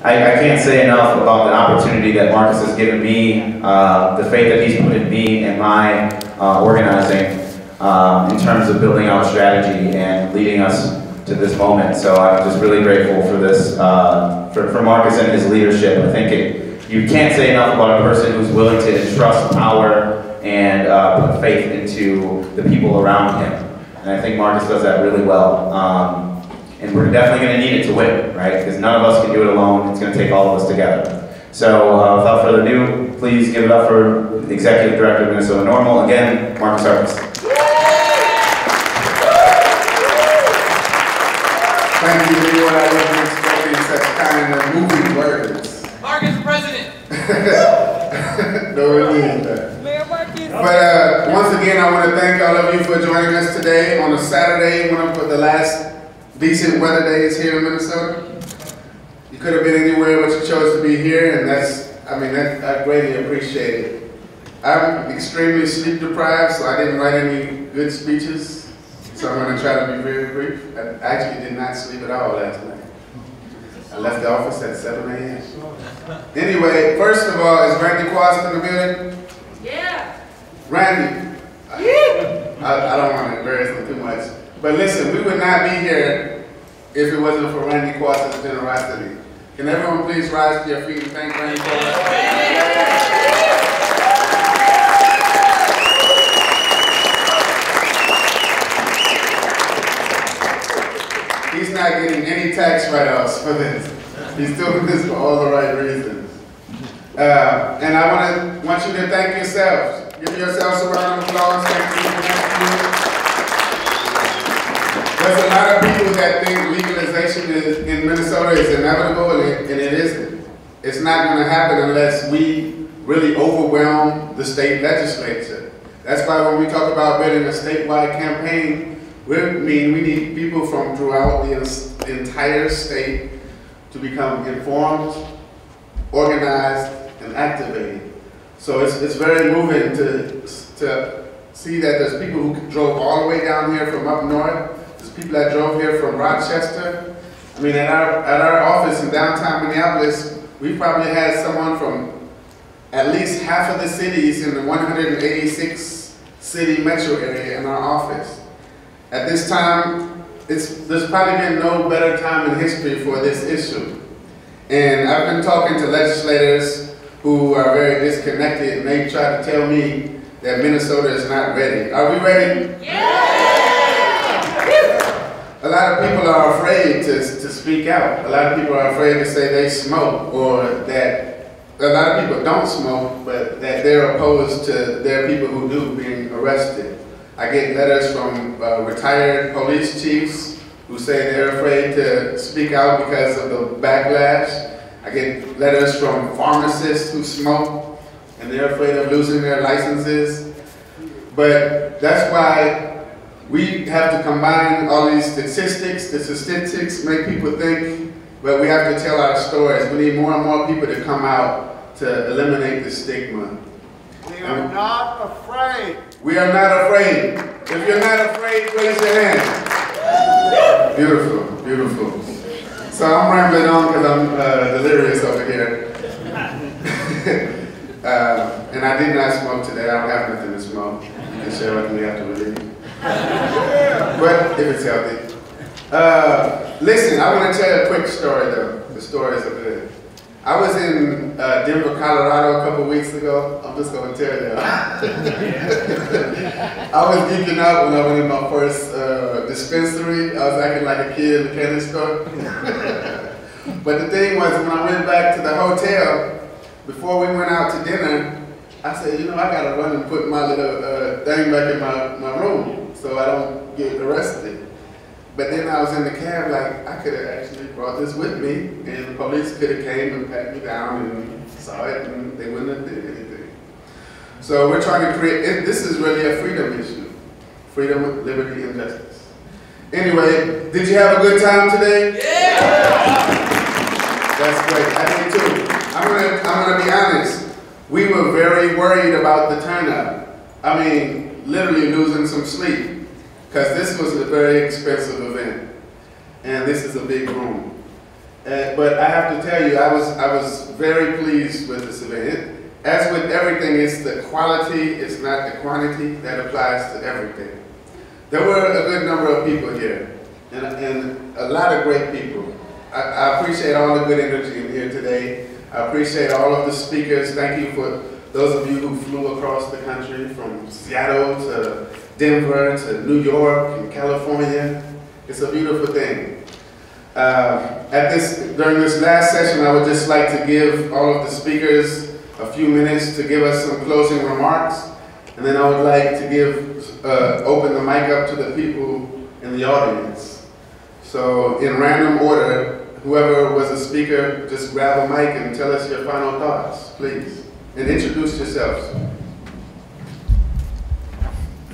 I can't say enough about the opportunity that Marcus has given me, the faith that he's put in me and my organizing in terms of building out strategy and leading us to this moment. So I'm just really grateful for this, for Marcus and his leadership. I think you can't say enough about a person who's willing to entrust power and put faith into the people around him. And I think Marcus does that really well. And we're definitely going to need it to win, right? Because none of us can do it alone. It's going to take all of us together. So without further ado, please give it up for the Executive Director of Minnesota NORML, again, Marcus Harris. Thank you, Leo. I wasn't expecting such kind of moving words. Marcus President! No, it isn't that. Mayor Marcus! But once again, I want to thank all of you for joining us today on a Saturday, one of the last decent weather days here in Minnesota. You could have been anywhere, but you chose to be here, and I greatly appreciate it. I'm extremely sleep deprived, so I didn't write any good speeches, so I'm going to try to be very brief. I actually did not sleep at all last night. I left the office at 7 a.m. Anyway, first of all, is Randy Quast in the building? Yeah! Randy, I don't want to embarrass him too much. But listen, we would not be here if it wasn't for Randy Quast's generosity. Can everyone please rise to your feet and thank Randy Quast? He's not getting any tax write-offs for this. He's doing this for all the right reasons. And I want you to thank yourselves. Give yourselves a round of applause. Thank you. There's a lot of people that think legalization in Minnesota is inevitable, and it isn't. It's not going to happen unless we really overwhelm the state legislature. That's why when we talk about building a statewide campaign, we need people from throughout the entire state to become informed, organized, and activated. So it's very moving to see that there's people who drove all the way down here from up north. There's people that drove here from Rochester. I mean, at our office in downtown Minneapolis, we probably had someone from at least half of the cities in the 186 city metro area in our office. At this time, there's probably been no better time in history for this issue. And I've been talking to legislators who are very disconnected, and they try to tell me that Minnesota is not ready. Are we ready? Yeah! A lot of people are afraid to speak out. A lot of people are afraid to say they smoke, or that a lot of people don't smoke, but that they're opposed to their people who do being arrested. I get letters from retired police chiefs who say they're afraid to speak out because of the backlash. I get letters from pharmacists who smoke, and they're afraid of losing their licenses. But that's why we have to combine all these statistics. The statistics make people think, but we have to tell our stories. We need more and more people to come out to eliminate the stigma. We are not afraid. We are not afraid. If you're not afraid, raise your hand. Beautiful, beautiful. So I'm rambling on because I'm delirious over here. And I did not smoke today. I don't have nothing to smoke. You can share with me after we leave. But if it's healthy. Listen, I want to tell you a quick story though. The stories are good. I was in Denver, Colorado a couple weeks ago. I'm just going to tell you. I was geeking out when I went in my first dispensary. I was acting like a kid in the candy store. But the thing was, when I went back to the hotel, before we went out to dinner, I said, you know, I got to run and put my little thing back in my room so I don't get arrested. But then I was in the cab, like, I could have actually brought this with me, and the police could have came and pat me down and saw it, and they wouldn't have did anything. So we're trying to create, this is really a freedom issue. Freedom, liberty, and justice. Anyway, did you have a good time today? Yeah! That's great, I did too. I'm gonna be honest. We were very worried about the turnout. I mean, literally losing some sleep. Because this was a very expensive event, and this is a big room. But I have to tell you, I was very pleased with this event. As with everything, it's the quality, it's not the quantity that applies to everything. There were a good number of people here, and a lot of great people. I appreciate all the good energy in here today. I appreciate all of the speakers. Thank you for those of you who flew across the country from Seattle to Denver to New York and California. It's a beautiful thing. During this last session, I would just like to give all of the speakers a few minutes to give us some closing remarks, and then I would like to open the mic up to the people in the audience. So in random order, whoever was a speaker, just grab a mic and tell us your final thoughts, please, and introduce yourselves.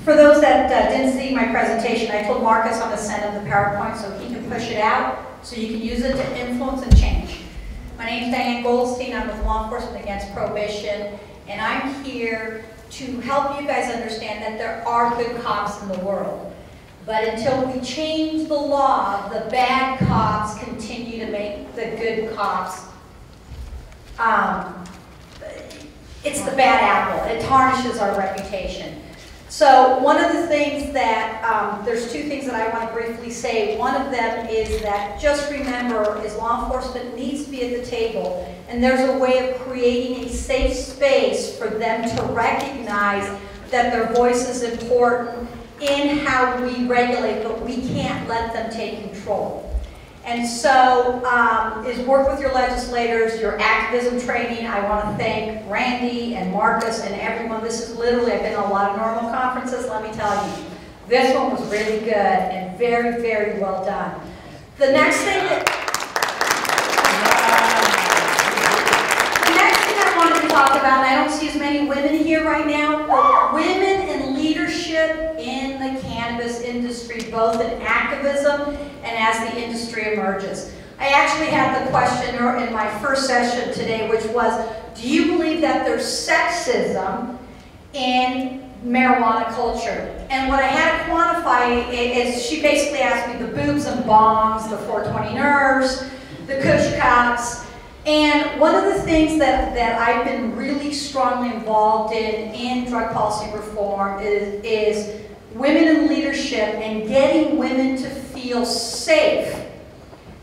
For those that didn't see my presentation, I told Marcus I'm going to send him the PowerPoint so he can push it out, so you can use it to influence and change. My name is Diane Goldstein. I'm with Law Enforcement Against Prohibition, and I'm here to help you guys understand that there are good cops in the world. But until we change the law, the bad cops continue to make the good cops. It's the bad apple. It tarnishes our reputation. So one of the things that, there's two things that I want to briefly say. One of them is that just remember is law enforcement needs to be at the table, and there's a way of creating a safe space for them to recognize that their voice is important in how we regulate, but we can't let them take control. And so, is work with your legislators, your activism training. I want to thank Randy and Marcus and everyone. This is literally, I've been to a lot of NORML conferences, let me tell you. This one was really good and very, very well done. The next thing that I wanted to talk about, and I don't see as many women here right now, but women in leadership in the cannabis industry, both in activism and as the industry emerges. I actually had the question in my first session today, which was, do you believe that there's sexism in marijuana culture? And what I had to quantify is, she basically asked me the boobs and bongs, the 420 nerves, the kush cocks. And one of the things that I've been really strongly involved in drug policy reform is women in leadership and getting women to feel safe,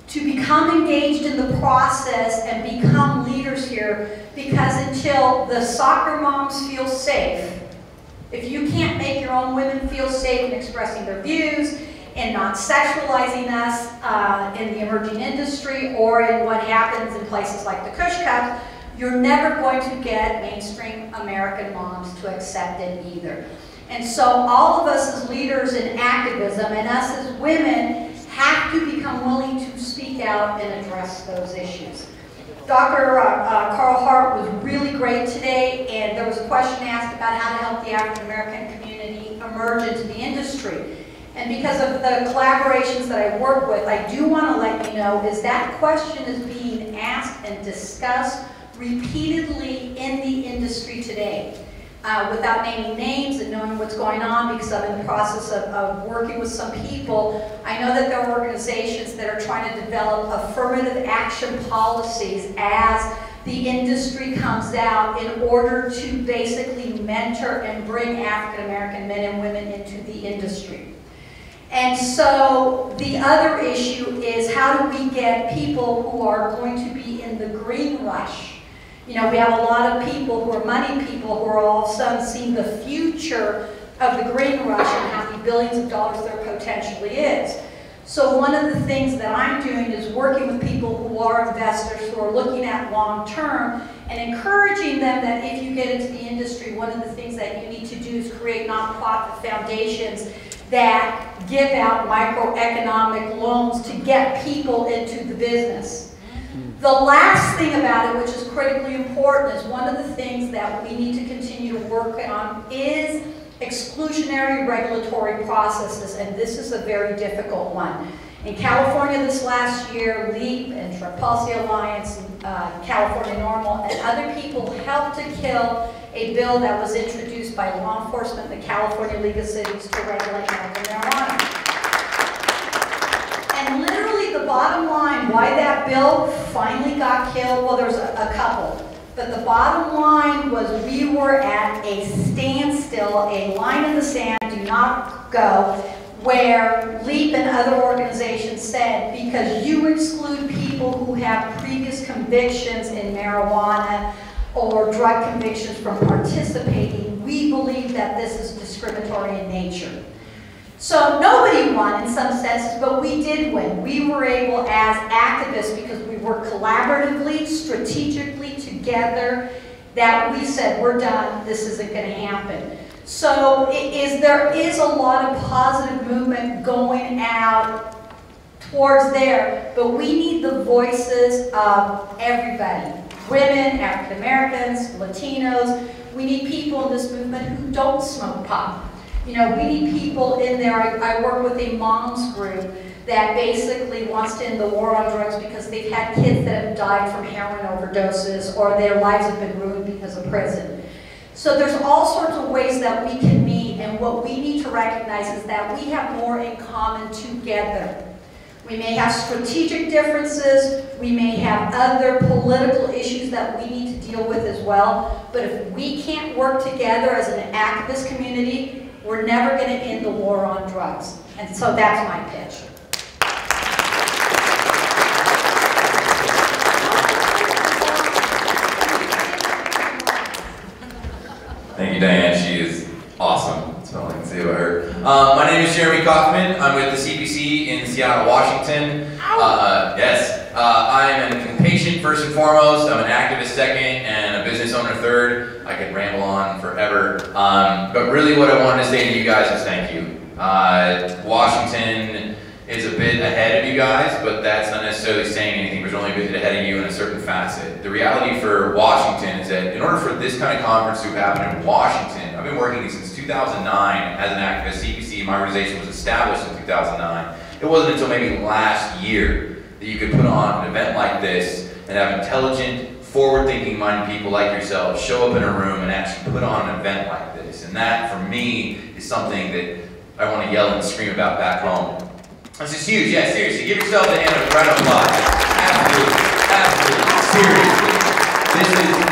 to become engaged in the process and become leaders here, because until the soccer moms feel safe, if you can't make your own women feel safe in expressing their views and not sexualizing us in the emerging industry or in what happens in places like the Kush Cups, you're never going to get mainstream American moms to accept it either. And so all of us as leaders in activism and us as women have to become willing to speak out and address those issues. Dr. Carl Hart was really great today, and there was a question asked about how to help the African American community emerge into the industry. And because of the collaborations that I work with, I do want to let you know is that question is being asked and discussed repeatedly in the industry today. Without naming names and knowing what's going on, because I'm in the process of working with some people, I know that there are organizations that are trying to develop affirmative action policies as the industry comes out in order to basically mentor and bring African American men and women into the industry. And so the other issue is, how do we get people who are going to be in the green rush? You know, we have a lot of people who are money people who are all of a sudden seeing the future of the green rush and how many billions of dollars there potentially is. So one of the things that I'm doing is working with people who are investors, who are looking at long term, and encouraging them that if you get into the industry, one of the things that you need to do is create nonprofit foundations that give out microeconomic loans to get people into the business. The last thing about it, which is critically important, is one of the things that we need to continue to work on is exclusionary regulatory processes, and this is a very difficult one. In California this last year, LEAP and Drug Policy Alliance, California NORML, and other people helped to kill a bill that was introduced by law enforcement in the California League of Cities to regulate medical marijuana. And literally the bottom line, why that bill finally got killed, well, there's a couple. But the bottom line was we were at a standstill, a line in the sand, do not go, where LEAP and other organizations said, because you exclude people who have previous convictions in marijuana or drug convictions from participating, we believe that this is discriminatory in nature. So nobody won in some senses, but we did win. We were able as activists, because we worked collaboratively, strategically together, that we said, we're done, this isn't going to happen. So there is a lot of positive movement going out towards there, but we need the voices of everybody. Women, African Americans, Latinos. We need people in this movement who don't smoke pot. You know, we need people in there. I work with a mom's group that basically wants to end the war on drugs because they've had kids that have died from heroin overdoses or their lives have been ruined because of prison. So there's all sorts of ways that we can meet, and what we need to recognize is that we have more in common together. We may have strategic differences, we may have other political issues that we need to deal with as well, but if we can't work together as an activist community, we're never going to end the war on drugs. And so that's my pitch. Thank you, Diane. She is awesome. That's all I can say about her. My name is Jeremy Kaufman. I'm with the CPC in Seattle, Washington. I am an impatient first and foremost. I'm an activist second and a business owner third. I could ramble on forever. But really what I wanted to say to you guys is thank you. Washington is a bit ahead of you guys, but that's not necessarily saying anything. We're only a bit ahead of you in a certain facet. The reality for Washington is that in order for this kind of conference to happen in Washington, I've been working since 2009 as an activist. CPC, my organization, was established in 2009. It wasn't until maybe last year that you could put on an event like this and have intelligent, forward-thinking minded people like yourself show up in a room and actually put on an event like this. And that, for me, is something that I want to yell and scream about back home. This is huge. Yeah, seriously, give yourself a hand of round of applause. Absolutely, seriously. This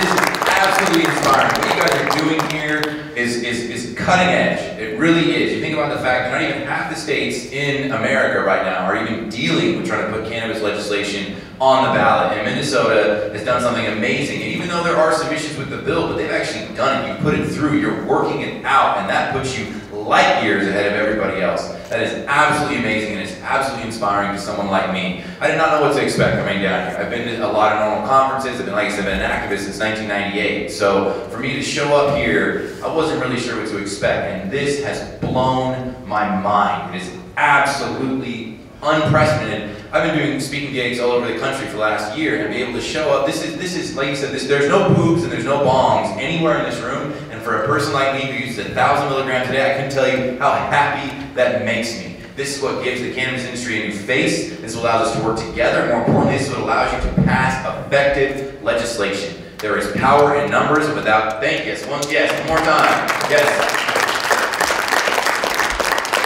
is absolutely inspiring. What you guys are doing here is cutting edge. It really is. You think about the fact that not even half the states in America right now are even dealing with trying to put cannabis legislation on the ballot. And Minnesota has done something amazing. And even though there are some issues with the bill, but they've actually done it. You put it through. You're working it out, and that puts you light years ahead of everybody else. That is absolutely amazing, and it's absolutely inspiring to someone like me. I did not know what to expect coming down here. I've been to a lot of NORML conferences. I've been, like I said, been an activist since 1998. So for me to show up here, I wasn't really sure what to expect, and this has blown my mind. It is absolutely unprecedented. I've been doing speaking gigs all over the country for the last year, and be able to show up. This is like you said. There's no boobs and there's no bongs anywhere in this room. And for a person like me who uses 1,000 milligrams a day, I can tell you how happy that makes me. This is what gives the cannabis industry a new face. This allows us to work together. More importantly, this is what allows you to pass effective legislation. There is power in numbers, and without, yes, one more time, yes.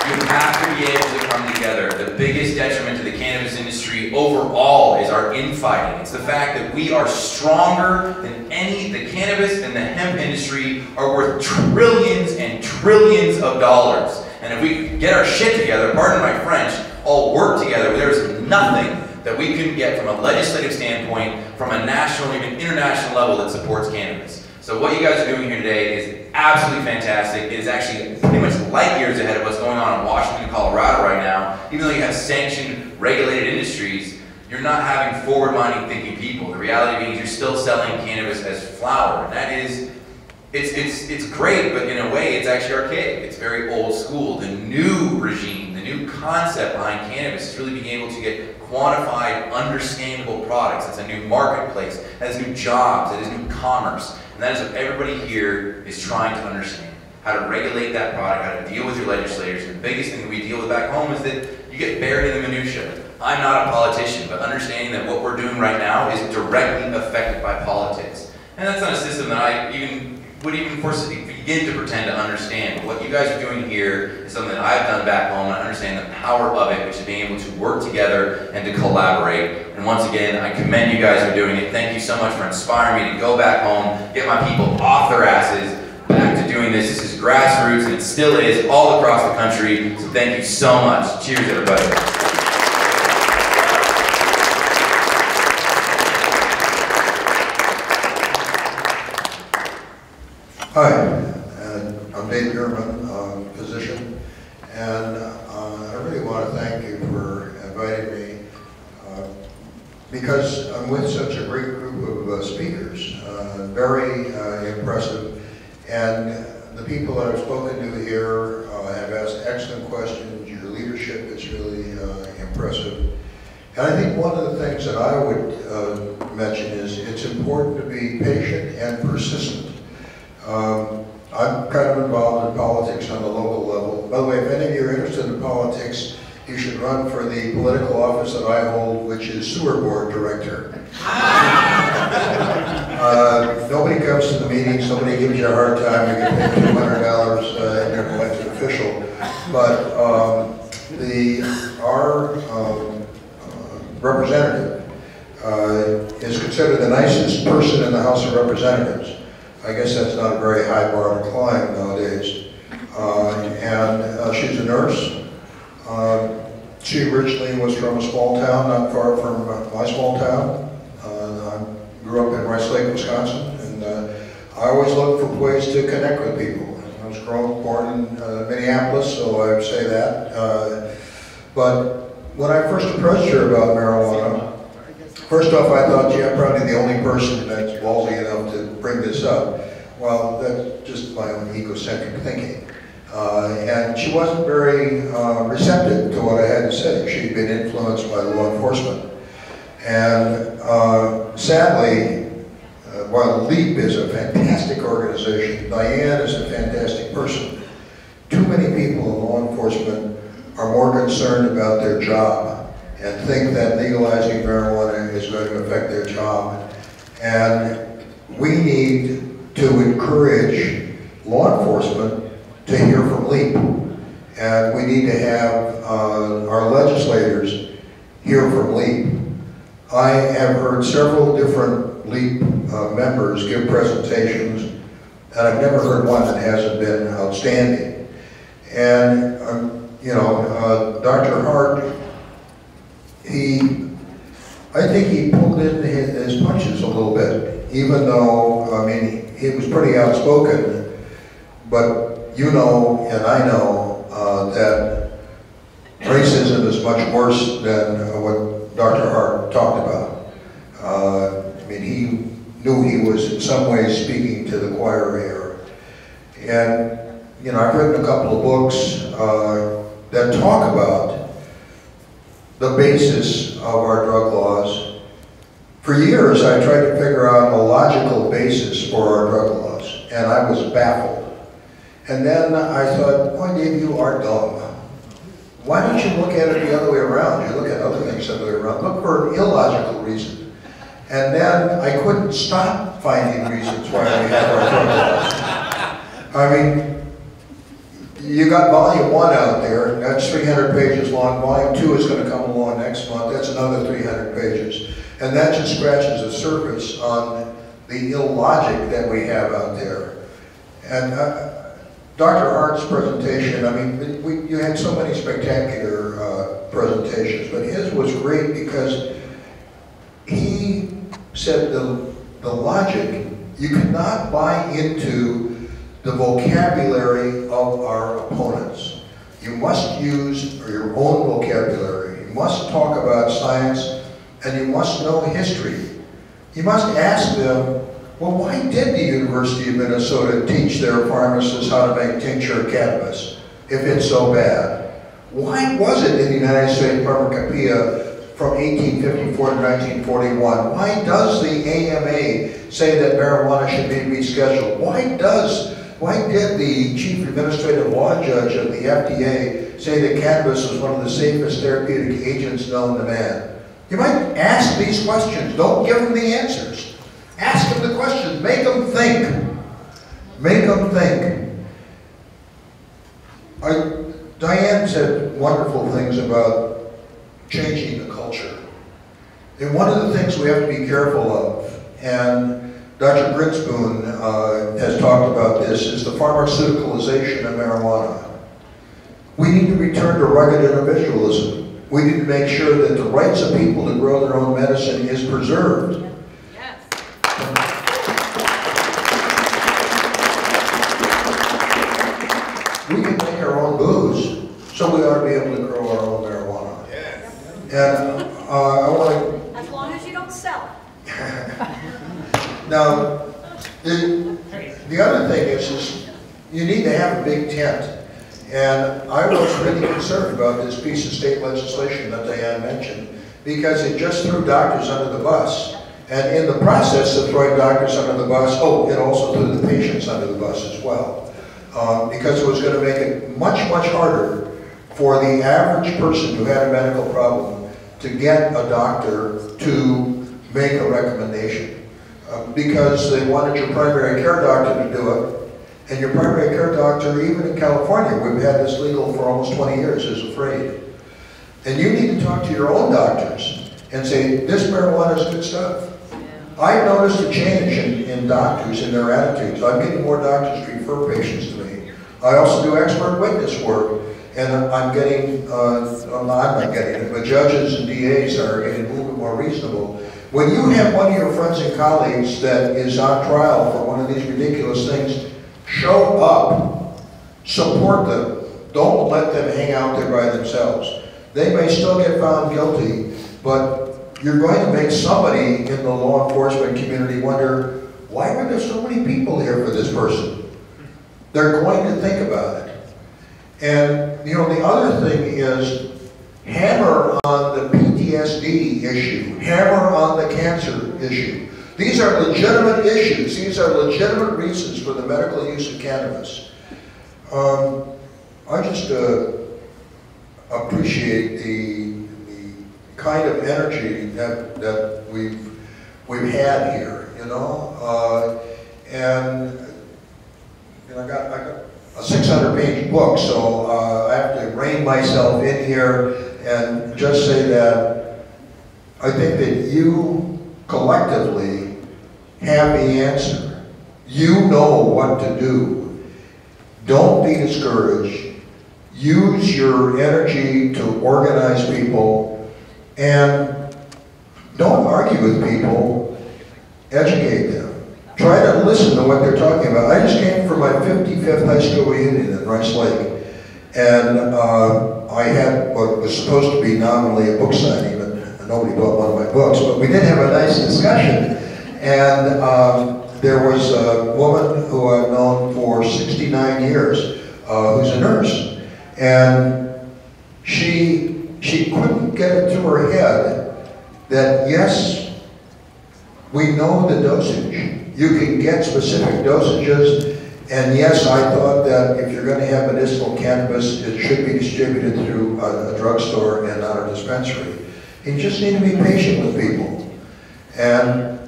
You have to be able to come together. The biggest detriment to the cannabis industry overall is our infighting. It's the fact that we are stronger than the cannabis and the hemp industry are worth trillions and trillions of dollars. And if we get our shit together, pardon my French, all work together, there's nothing that we couldn't get from a legislative standpoint, from a national or even international level that supports cannabis. So what you guys are doing here today is absolutely fantastic. It is actually pretty much light years ahead of what's going on in Washington and Colorado right now. Even though you have sanctioned, regulated industries, you're not having forward-minded thinking people. The reality being you're still selling cannabis as flower. And that is, it's great, but in a way it's actually archaic. It's very old school. The new regime, the new concept behind cannabis is really being able to get quantified, understandable products. It's a new marketplace. It has new jobs. It has new commerce. And that is what everybody here is trying to understand. How to regulate that product, how to deal with your legislators. And the biggest thing that we deal with back home is that you get buried in the minutia. I'm not a politician, but understanding that what we're doing right now is directly affected by politics. And that's not a system that I would even foresee begin to pretend to understand. But what you guys are doing here is something that I've done back home, and I understand the power of it, which is being able to work together and to collaborate. And once again, I commend you guys for doing it. Thank you so much for inspiring me to go back home, get my people off their asses, back to doing this. This is grassroots, and it still is all across the country. So thank you so much. Cheers, everybody. Hi, I'm Dave German, physician, and I really want to thank you for inviting me because I'm with such a great group of speakers, very impressive, and the people that I've spoken to here have asked excellent questions. Your leadership is really impressive. And I think one of the things that I would mention is it's important to be patient and persistent. I'm kind of involved in politics on the local level. By the way, if any of you are interested in politics, you should run for the political office that I hold, which is sewer board director. Nobody comes to the meetings, nobody gives you a hard time, you get paid $200 and you're an elected official. But our representative is considered the nicest person in the House of Representatives. I guess that's not a very high bar to climb nowadays. She's a nurse. She originally was from a small town not far from my small town. I grew up in Rice Lake, Wisconsin, and I always look for ways to connect with people. I was born in Minneapolis, so I would say that. But when I first approached her about marijuana, first off, I thought, gee, I'm probably the only person that's ballsy enough to bring this up. Well, that's just my own egocentric thinking. And she wasn't very receptive to what I had to say. She'd been influenced by law enforcement. And sadly, while LEAP is a fantastic organization, Diane is a fantastic person, too many people in law enforcement are more concerned about their job and think that legalizing marijuana is going to affect their job. And we need to encourage law enforcement to hear from LEAP. And we need to have our legislators hear from LEAP. I have heard several different LEAP members give presentations, and I've never heard one that hasn't been outstanding. And, Dr. Hart, I think he pulled in his punches a little bit, even though, I mean, he was pretty outspoken, but you know, and I know, that racism is much worse than what Dr. Hart talked about. I mean, he knew he was in some ways speaking to the choir here. And, I've written a couple of books that talk about the basis of our drug laws. For years, I tried to figure out a logical basis for our drug laws, and I was baffled. And then I thought, boy, Dave, you are dumb. Why don't you look at it the other way around? You look at other things the other way around. Look for an illogical reason. And then I couldn't stop finding reasons why we have our drug laws. I mean, you got volume 1 out there, that's 300 pages long. Volume 2 is going to come along next month, that's another 300 pages. And that just scratches the surface on the illogic that we have out there. And Dr. Hart's presentation, I mean, you had so many spectacular presentations, but his was great because he said the logic, you cannot buy into the vocabulary of our opponents. You must use your own vocabulary. You must talk about science, and you must know history. You must ask them, well, why did the University of Minnesota teach their pharmacists how to make tincture of cannabis if it's so bad? Why was it in the United States pharmacopoeia from 1854 to 1941? Why does the AMA say that marijuana should be rescheduled? Why did the chief administrative law judge of the FDA say that cannabis was one of the safest therapeutic agents known to man? You might ask these questions. Don't give them the answers. Ask them the questions. Make them think. Make them think. Diane said wonderful things about changing the culture. And one of the things we have to be careful of, and Dr. Grinspoon has talked about this, is the pharmaceuticalization of marijuana. We need to return to rugged individualism. We need to make sure that the rights of people to grow their own medicine is preserved. Yes. We can make our own booze, so we ought to be able to grow our own marijuana. Yes. And I want to... As long as you don't sell it. Now, the other thing is you need to have a big tent. And I was really concerned about this piece of state legislation that Diane mentioned, because it just threw doctors under the bus. And in the process of throwing doctors under the bus, it also threw the patients under the bus as well. Because it was going to make it much, much harder for the average person who had a medical problem to get a doctor to make a recommendation. Because they wanted your primary care doctor to do it. And your primary care doctor, even in California, we've had this legal for almost 20 years, is afraid. And you need to talk to your own doctors and say, this marijuana is good stuff. I've noticed a change in doctors, in their attitudes. I'm getting more doctors to refer patients to me. I also do expert witness work, and I'm getting, I'm not getting it, but judges and DAs are getting a little bit more reasonable. When you have one of your friends and colleagues that is on trial for one of these ridiculous things, show up, support them. Don't let them hang out there by themselves. They may still get found guilty, but you're going to make somebody in the law enforcement community wonder, why are there so many people here for this person? They're going to think about it. And, you know, the other thing is, hammer on the PTSD issue, hammer on the cancer issue. These are legitimate issues. These are legitimate reasons for the medical use of cannabis. I just appreciate the kind of energy that we've had here, you know. And you know, I got a 600-page book, so I have to rein myself in here and just say that I think that you collectively have the answer. You know what to do. Don't be discouraged. Use your energy to organize people, and don't argue with people. Educate them. Try to listen to what they're talking about. I just came from my 55th high school reunion in Rice Lake, and I had what was supposed to be nominally a book signing, but nobody bought one of my books, but we did have a nice discussion. And there was a woman who I've known for 69 years who's a nurse. And she couldn't get it to her head that, yes, we know the dosage. You can get specific dosages. And yes, I thought that if you're going to have medicinal cannabis, it should be distributed through a drugstore and not a dispensary. You just need to be patient with people. And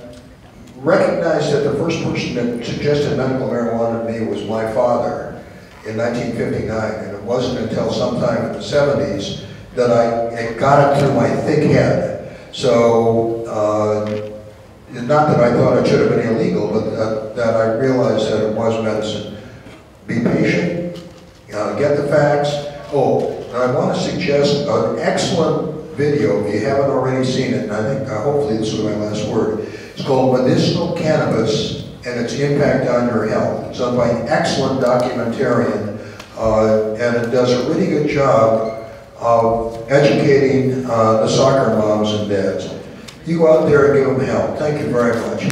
recognize that the first person that suggested medical marijuana to me was my father in 1959. And it wasn't until sometime in the 70s that it got it through my thick head. So, not that I thought it should have been illegal, but that I realized that it was medicine. Be patient, get the facts. Oh, and I want to suggest an excellent video, if you haven't already seen it, and I think hopefully this was my last word. It's called Medicinal Cannabis and Its Impact on Your Health. It's done by an excellent documentarian, and it does a really good job of educating the soccer moms and dads. You go out there and give them help. Thank you very much.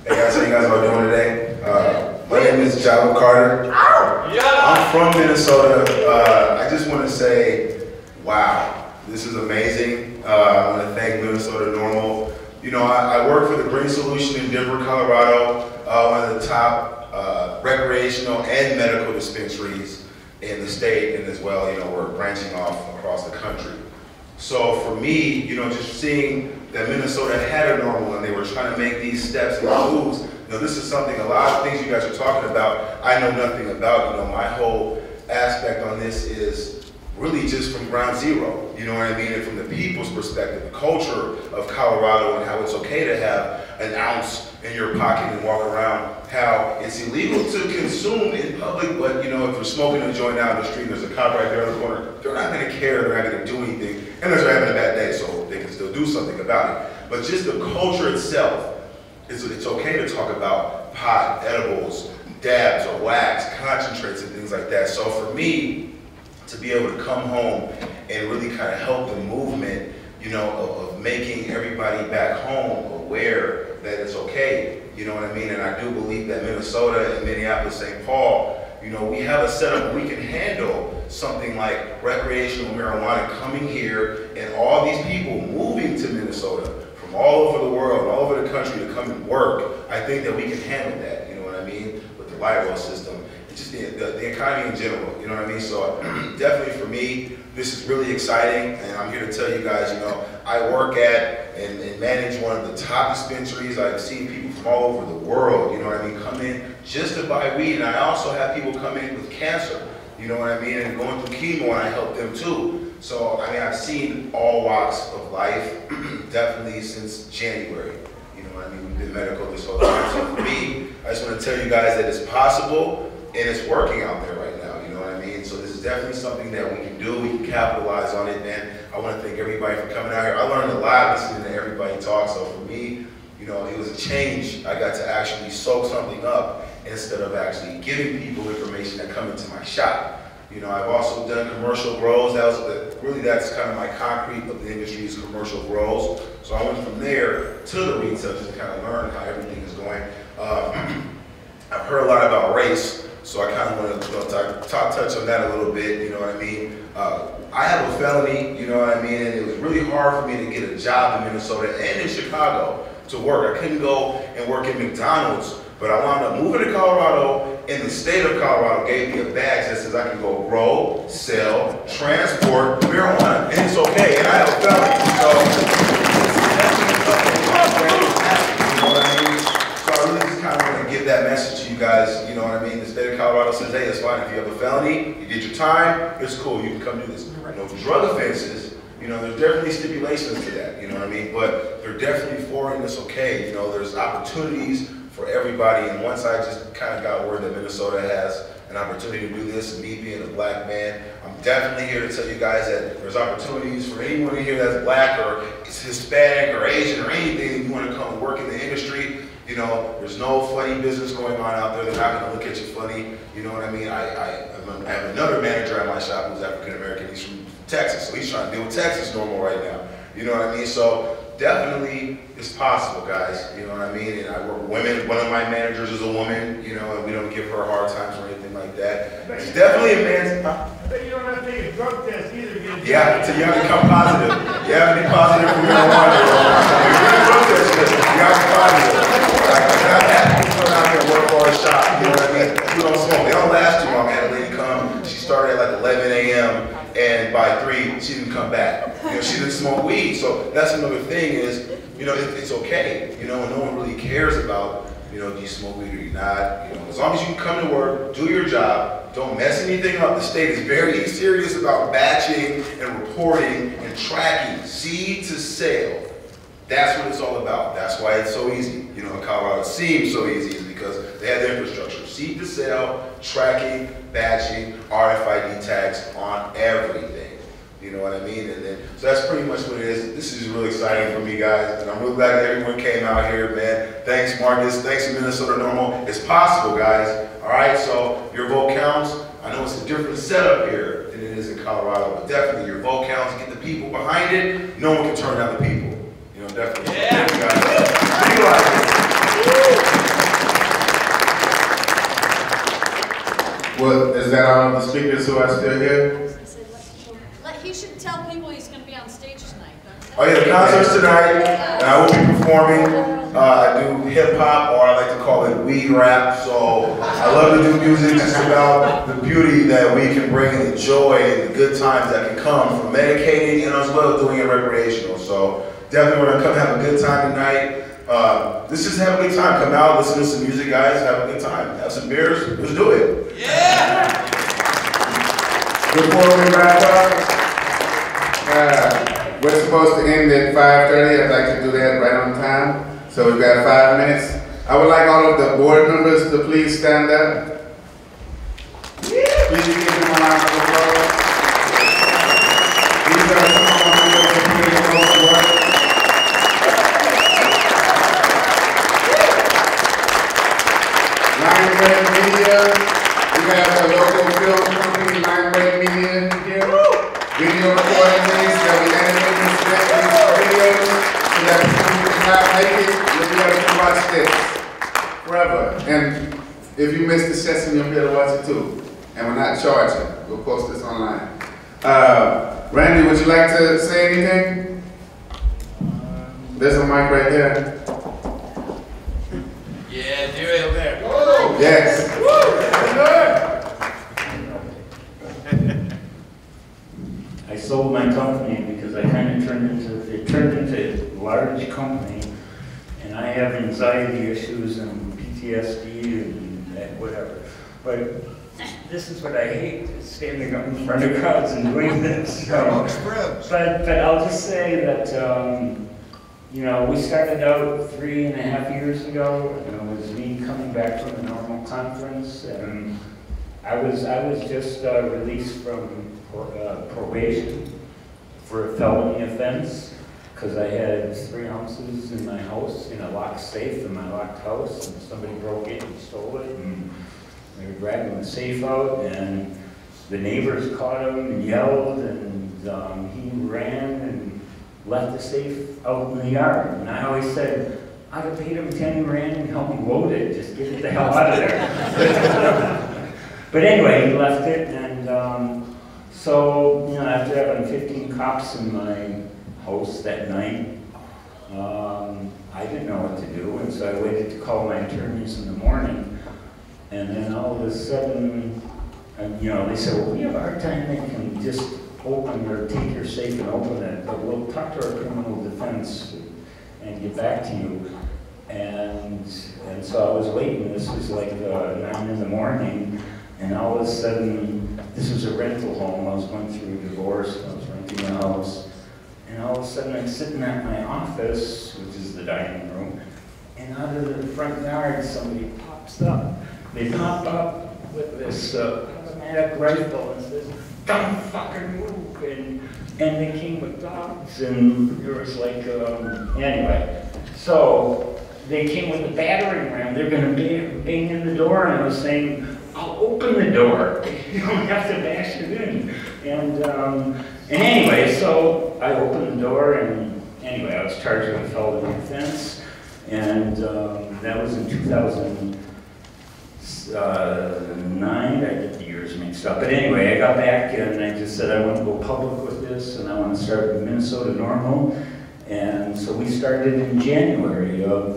Hey guys, how you guys are doing today? My name is Jalo Carter. I'm from Minnesota. I just want to say, wow, this is amazing. I want to thank Minnesota NORML. You know, I work for the Green Solution in Denver, Colorado, one of the top recreational and medical dispensaries in the state, and as well, you know, we're branching off across the country. So for me, you know, just seeing that Minnesota had a NORML and they were trying to make these steps and moves, you know, this is something, a lot of things you guys are talking about, I know nothing about. You know, my whole aspect on this is really just from ground zero, you know what I mean? And from the people's perspective, the culture of Colorado and how it's okay to have an ounce in your pocket and walk around, how it's illegal to consume in public, but you know, if you're smoking a joint down the street, there's a cop right there in the corner, they're not gonna care, they're not gonna do anything, unless they're having a bad day, so they can still do something about it. But just the culture itself, it's okay to talk about pot, edibles, dabs or wax, concentrates and things like that. So for me, to be able to come home and really kind of help the movement, you know, of making everybody back home aware that it's okay, you know what I mean? And I do believe that Minnesota and Minneapolis, St. Paul, you know, we have a setup where we can handle something like recreational marijuana coming here and all these people moving to Minnesota from all over the world, all over the country to come and work. I think that we can handle that, you know what I mean? With the light rail system, and just the economy in general, you know what I mean? So definitely for me, this is really exciting, and I'm here to tell you guys, you know, I work at and manage one of the top dispensaries. I've seen people from all over the world, you know what I mean, come in just to buy weed, and I also have people come in with cancer, you know what I mean, and going through chemo, and I help them too. So, I mean, I've seen all walks of life, definitely since January, you know what I mean, we've been medical this whole time. So for me, I just want to tell you guys that it's possible, and it's working out there right now, you know what I mean? So this is definitely something that we can do, we can capitalize on it, and I want to thank everybody for coming out here. I learned a lot listening to everybody talk, so for me, you know, it was a change. I got to actually soak something up instead of actually giving people information that come into my shop. You know, I've also done commercial grows. That's kind of my concrete of the industry is commercial grows. So I went from there to the retail just to kind of learn how everything is going. I've heard a lot about race, so I kind of want to touch on that a little bit, you know what I mean? I have a felony, you know what I mean, and it was really hard for me to get a job in Minnesota and in Chicago to work. I couldn't go and work at McDonald's, but I wound up moving to Colorado, and the state of Colorado gave me a badge that says I can go grow, sell, transport marijuana, and it's okay, and I have a felony, you know what I mean? So I really just kind of want to give that message to you guys, you know what I mean? The state of Colorado says, hey, it's fine, if you have a felony, you did your time, it's cool, you can come do this. You know, drug offenses, you know, there's definitely stipulations to that, you know what I mean? But they're definitely for it, and it's okay. You know, there's opportunities for everybody, and once I just kind of got word that Minnesota has an opportunity to do this, and me being a black man, I'm definitely here to tell you guys that there's opportunities for anyone in here that's black or is Hispanic or Asian or anything, and you want to come and work in the industry. You know, there's no funny business going on out there. They're not going to look at you funny. You know what I mean? I have another manager at my shop who's African American. He's from Texas, so he's trying to deal with Texas NORML right now. You know what I mean? So definitely it's possible, guys. You know what I mean? And I work with women. One of my managers is a woman, you know, and we don't give her hard times or anything like that. It's definitely a man's... But you don't have to take a drug test either. Yeah, so you have to come positive. You have to be positive for marijuana. You have to be positive. Like, I'm happy to come out here and work for our shop. You know what I mean? People don't smoke. They don't last too long. I had a lady come. She started at like 11 a.m. and by 3, she didn't come back. You know, she didn't smoke weed. So that's another thing is, you know, it's okay. You know, and no one really cares about, you know, do you smoke weed or you not? You know, as long as you come to work, do your job, don't mess anything up. The state is very serious about batching and reporting and tracking seed to sale. That's what it's all about. That's why it's so easy. You know, in Colorado, it seems so easy is because they have the infrastructure. Seed to sale, tracking, batching, RFID tags on everything. You know what I mean? And then, so that's pretty much what it is. This is really exciting for me, guys. And I'm really glad that everyone came out here, man. Thanks, Marcus. Thanks to Minnesota NORML. It's possible, guys. All right, so your vote counts. I know it's a different setup here than it is in Colorado, but definitely your vote counts. Get the people behind it. No one can turn down the people. You know, definitely. Yeah. Thank you, guys. Legalize it. Well, is that all of the speakers who are still here? He should tell people he's going to be on stage tonight. Oh yeah, the concert's tonight, and I will be performing. I do hip hop, or I like to call it weed rap. So I love to do music just about the beauty that we can bring and the joy and the good times that can come from medicating and as well as doing it recreational. So definitely want to come have a good time tonight. Let's just have a good time. Come out, listen to some music, guys. Have a good time. Have some beers. Let's do it. Yeah! Before we wrap up, we're supposed to end at 5:30. I'd like to do that right on time. So we've got 5 minutes. I would like all of the board members to please stand up. Please give them a round of applause. These are some of the members who put in the most work. Line Break Media. We have a local film company, Line Break Media here. Video recording things that we animate and select these videos so that people who cannot make it will be able to watch this forever. And if you miss the session, you'll be able to watch it too. And we're not charging. We'll post this online. Randy, would you like to say anything? There's a mic right there. Yeah, do it. There. Yes. I sold my company because I kind of turned into a large company, and I have anxiety issues and PTSD and whatever. But this is what I hate, is standing up in front of crowds and doing this. So, but I'll just say that, you know, we started out 3.5 years ago, and it was me coming back from the NORML conference, and I was just released from probation for a felony offense, because I had 3 ounces in my house, in a locked safe in my locked house, and somebody broke in and stole it, and they were dragging the safe out, and the neighbors caught him and yelled, and he ran and left the safe out in the yard. And I always said, I'd have paid him 10 grand and helped him load it, just get it the hell out of there. But anyway, he left it, and so, you know, after having 15 cops in my house that night, I didn't know what to do, and so I waited to call my attorneys in the morning, and then all of a sudden, you know, they said, well, we have a hard time making just open or take your safe and open it, but we'll talk to our criminal defense and get back to you. And so I was waiting. This was like 9 in the morning, and all of a sudden, this was a rental home. I was going through a divorce. I was renting a house, and all of a sudden, I'm sitting at my office, which is the dining room, and out of the front yard, somebody pops up. They pop up with this automatic rifle and says, "Don't fucking move!" And they came with dogs, and there was like, anyway. So they came with a battering ram. They're going to bang in the door, and I was saying, I'll open the door. You don't have to bash it in. And anyway, so I opened the door, and anyway, I was charged with a felony offense, and that was in 2009. I get the years mixed up. But anyway, I got back, and I just said I want to go public with this, and I want to start with Minnesota NORML. And so we started in January of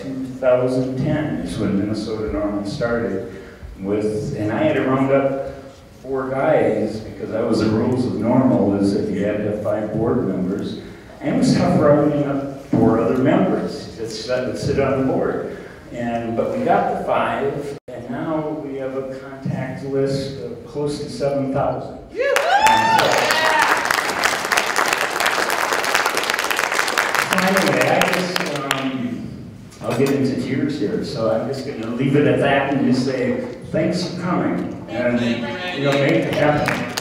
2010 is when Minnesota NORML started with, and I had to round up 4 guys because that was the rules of NORML, is that you had to have 5 board members. And it was tough rounding up 4 other members that would sit on the board. But we got the 5, and now we have a contact list of close to 7,000. Anyway, I'll get into tears here, so I'm just going to leave it at that and just say thanks for coming, and you know, make it happen.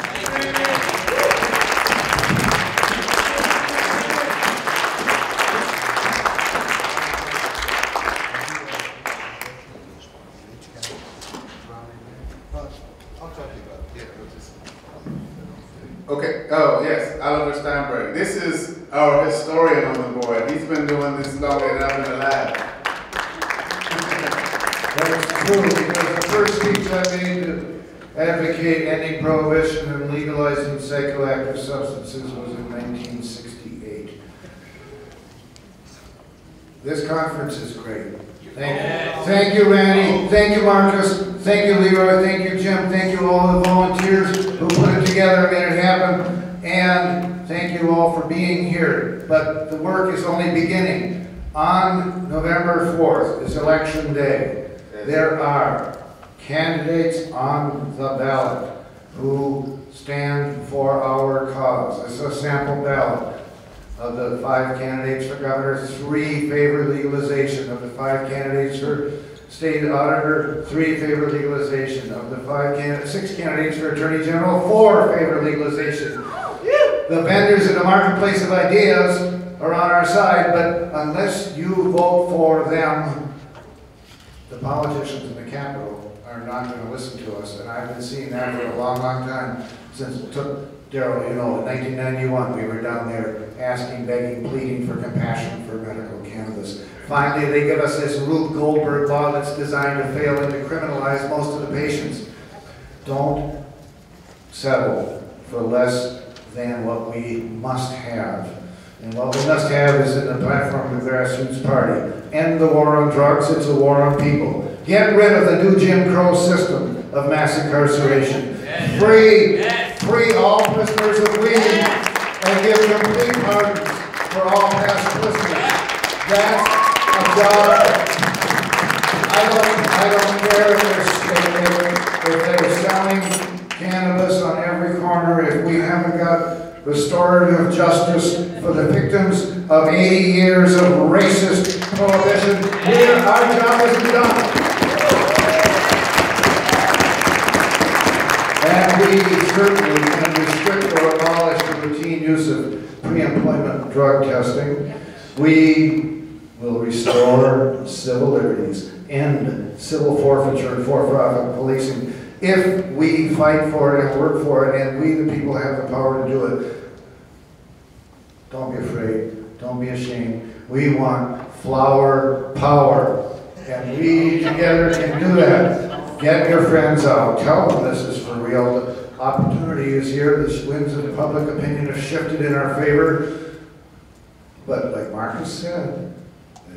Okay, oh yes, Oliver Steinberg. This is our historian on the board. He's been doing this longer than I've been alive. That's true, because the first speech I made to advocate ending prohibition and legalizing psychoactive substances was in 1968. This conference is great. Thank you. Thank you, Randy. Thank you, Marcus. Thank you, Leroy. Thank you, Jim. Thank you, all the volunteers who put it together and made it happen. And thank you all for being here. But the work is only beginning. On November 4th is Election Day. There are candidates on the ballot who stand for our cause. This is a sample ballot. Of the 5 candidates for governor, 3 favor legalization. Of the 5 candidates for state auditor, 3 favor legalization. Of the 6 candidates for attorney general, 4 favor legalization. The vendors in the marketplace of ideas are on our side, but unless you vote for them, the politicians in the Capitol are not going to listen to us. And I've been seeing that for a long, long time, since it took Daryl, you know, in 1991, we were down there asking, begging, pleading for compassion for medical cannabis. Finally, they give us this Rube Goldberg law that's designed to fail and to criminalize most of the patients. Don't settle for less than what we must have. And what we must have is in the platform of the grassroots party. End the war on drugs, it's a war on people. Get rid of the new Jim Crow system of mass incarceration. Free all prisoners of weed and give complete pardons for all past prisoners. That's a job. I don't care if they're selling cannabis on every corner, if we haven't got restorative justice for the victims of 80 years of racist prohibition. Our job isn't done. And we certainly can restrict or abolish the routine use of pre-employment drug testing. We will restore civil liberties, end civil forfeiture and for-profit policing if we fight for it and work for it, and we the people have the power to do it. Don't be afraid. Don't be ashamed. We want flower power, and we together can do that. Get your friends out. Tell them this is for real. The opportunity is here. The winds of public opinion have shifted in our favor. But like Marcus said,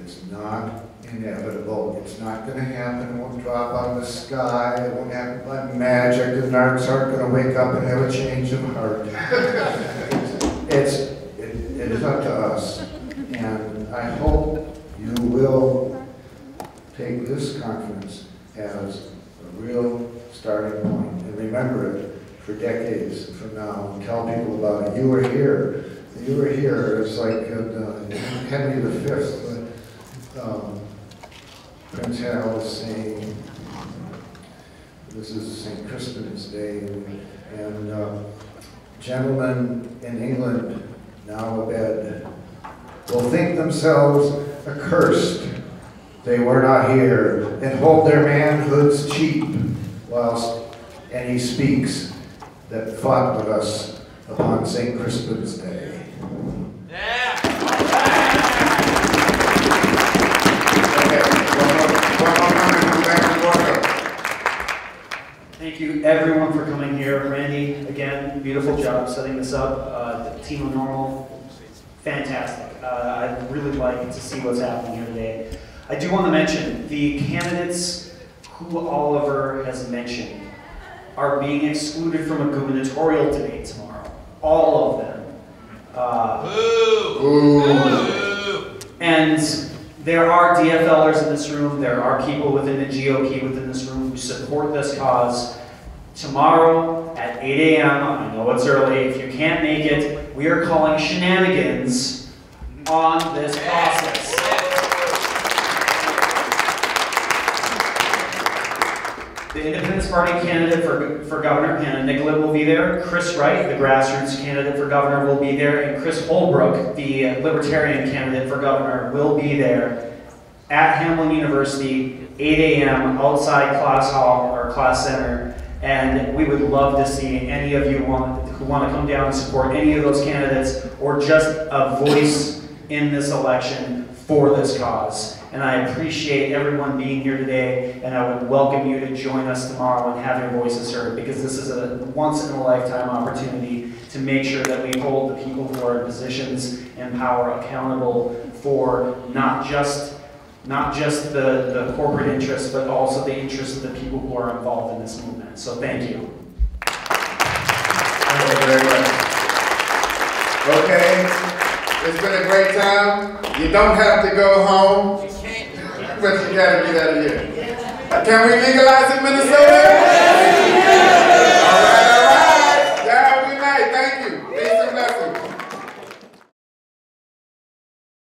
it's not inevitable. It's not going to happen. It won't drop out of the sky. It won't happen by magic. The narcs aren't going to wake up and have a change of heart. It is up to us. And I hope you will take this conference as a real starting point, and remember it for decades from now, and tell people about it. You were here. You were here. It's like Henry V. Prince Hal was saying, this is St. Crispin's Day, and gentlemen in England, now abed, will think themselves accursed they were not here, and hold their manhoods cheap, whilst any speaks that fought with us upon St. Crispin's Day. Yeah. Thank you everyone for coming here. Randy, again, beautiful job setting this up. The team of NORML, fantastic. I'd really like to see what's happening here today. I do want to mention the candidates who Oliver has mentioned are being excluded from a gubernatorial debate tomorrow. All of them. And there are DFLers in this room, there are people within the GOP within this room who support this cause. Tomorrow at 8 a.m., I know it's early, if you can't make it, we are calling shenanigans on this process. The Independence Party candidate for governor, Hannah Nicollet, will be there. Chris Wright, the grassroots candidate for governor, will be there. And Chris Holbrook, the libertarian candidate for governor, will be there at Hamline University, 8 a.m. outside Class Hall or Class Center. And we would love to see any of you who want to come down and support any of those candidates, or just a voice in this election for this cause. And I appreciate everyone being here today, and I would welcome you to join us tomorrow and have your voices heard, because this is a once-in-a-lifetime opportunity to make sure that we hold the people who are in positions and power accountable for not just the corporate interests, but also the interests of the people who are involved in this movement. So thank you. Thank you very much. Okay, it's been a great time. You don't have to go home, but you gotta get out of here. Can we legalize in Minnesota?